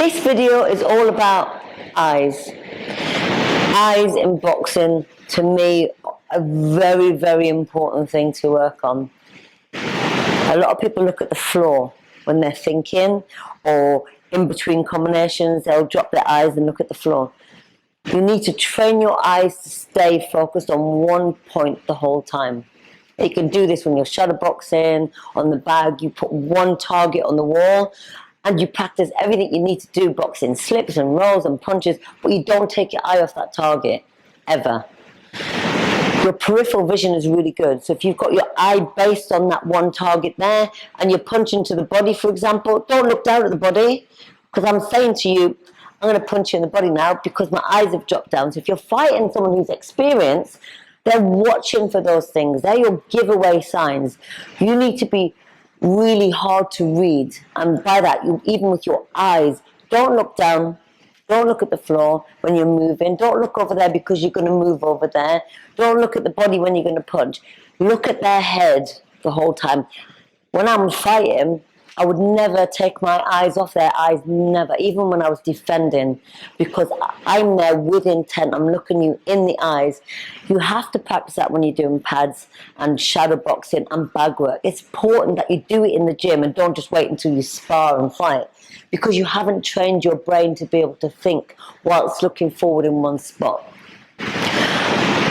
This video is all about eyes. Eyes in boxing, to me, a very, very important thing to work on. A lot of people look at the floor when they're thinking, or in between combinations, they'll drop their eyes and look at the floor. You need to train your eyes to stay focused on one point the whole time. You can do this when you're shadow boxing, on the bag, you put one target on the wall, and you practice everything you need to do, boxing slips and rolls and punches, but you don't take your eye off that target, ever. Your peripheral vision is really good. So if you've got your eye based on that one target there, and you're punching to the body, for example, don't look down at the body, because I'm saying to you, I'm going to punch you in the body now because my eyes have dropped down. So if you're fighting someone who's experienced, they're watching for those things. They're your giveaway signs. You need to be really hard to read, and by that, even with your eyes, don't look down, don't look at the floor when you're moving, don't look over there because you're going to move over there, don't look at the body when you're going to punch. Look at their head the whole time. When I'm fighting, I would never take my eyes off their eyes, never, even when I was defending, because I'm there with intent. I'm looking you in the eyes. You have to practice that when you're doing pads and shadow boxing and bag work. It's important that you do it in the gym and don't just wait until you spar and fight, because you haven't trained your brain to be able to think whilst looking forward in one spot.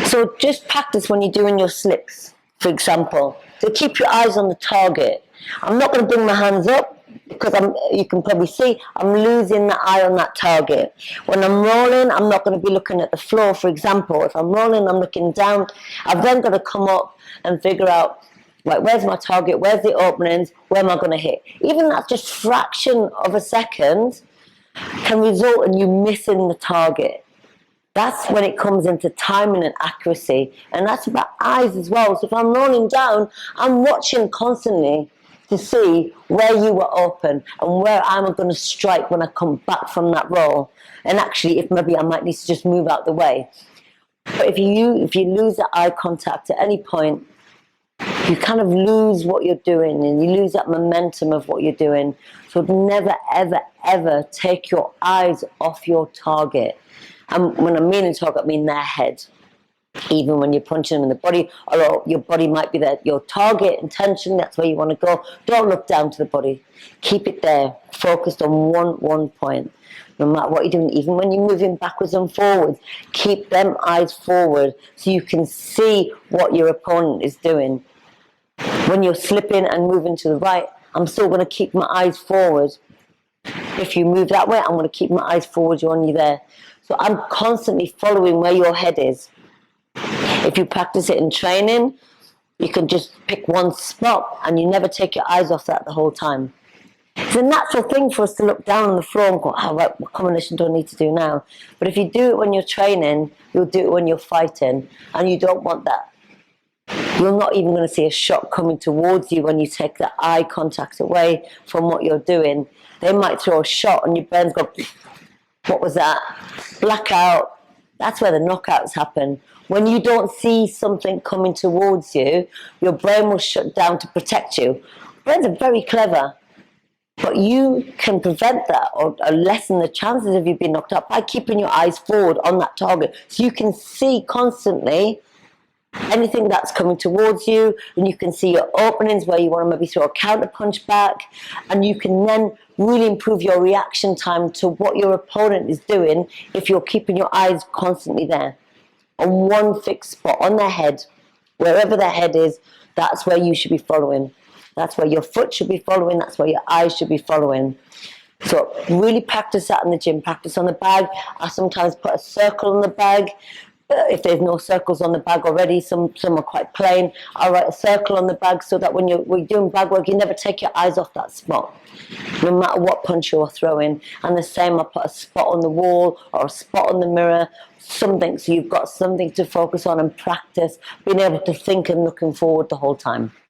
So just practice when you're doing your slips, for example. So keep your eyes on the target. I'm not going to bring my hands up because you can probably see I'm losing the eye on that target. When I'm rolling, I'm not going to be looking at the floor, for example. If I'm rolling, I'm looking down. I've then got to come up and figure out, right, where's my target, where's the openings, where am I going to hit? Even that just fraction of a second can result in you missing the target. That's when it comes into timing and accuracy. And that's about eyes as well. So if I'm rolling down, I'm watching constantly to see where you were open and where I'm going to strike when I come back from that roll. And actually, if maybe I might need to just move out the way. But if you lose that eye contact at any point, you kind of lose what you're doing and you lose that momentum of what you're doing. So never, ever, ever take your eyes off your target. And when I mean a target, I mean their head. Even when you're punching them in the body, or your body might be there, your target intention, that's where you want to go. Don't look down to the body. Keep it there, focused on one point. No matter what you're doing, even when you're moving backwards and forwards, keep them eyes forward so you can see what your opponent is doing. When you're slipping and moving to the right, I'm still going to keep my eyes forward. If you move that way, I'm going to keep my eyes forward when you're there. So I'm constantly following where your head is. If you practice it in training, you can just pick one spot and you never take your eyes off that the whole time. It's a natural thing for us to look down on the floor and go, oh, right, what combination do I need to do now? But if you do it when you're training, you'll do it when you're fighting, and you don't want that. You're not even going to see a shot coming towards you when you take that eye contact away from what you're doing. They might throw a shot and your brain's go, what was that? Blackout. That's where the knockouts happen. When you don't see something coming towards you, your brain will shut down to protect you. Brains are very clever, but you can prevent that or lessen the chances of you being knocked out by keeping your eyes forward on that target. So you can see constantly anything that's coming towards you, and you can see your openings where you want to maybe throw a counter punch back, and you can then really improve your reaction time to what your opponent is doing if you're keeping your eyes constantly there on one fixed spot on their head. Wherever their head is, that's where you should be following. That's where your foot should be following. That's where your eyes should be following. So really practice that in the gym. Practice on the bag. I sometimes put a circle on the bag. If there's no circles on the bag already, some are quite plain, I'll write a circle on the bag so that when you're doing bag work, you never take your eyes off that spot, no matter what punch you're throwing. And the same, I'll put a spot on the wall or a spot on the mirror, something, so you've got something to focus on and practice being able to think and looking forward the whole time.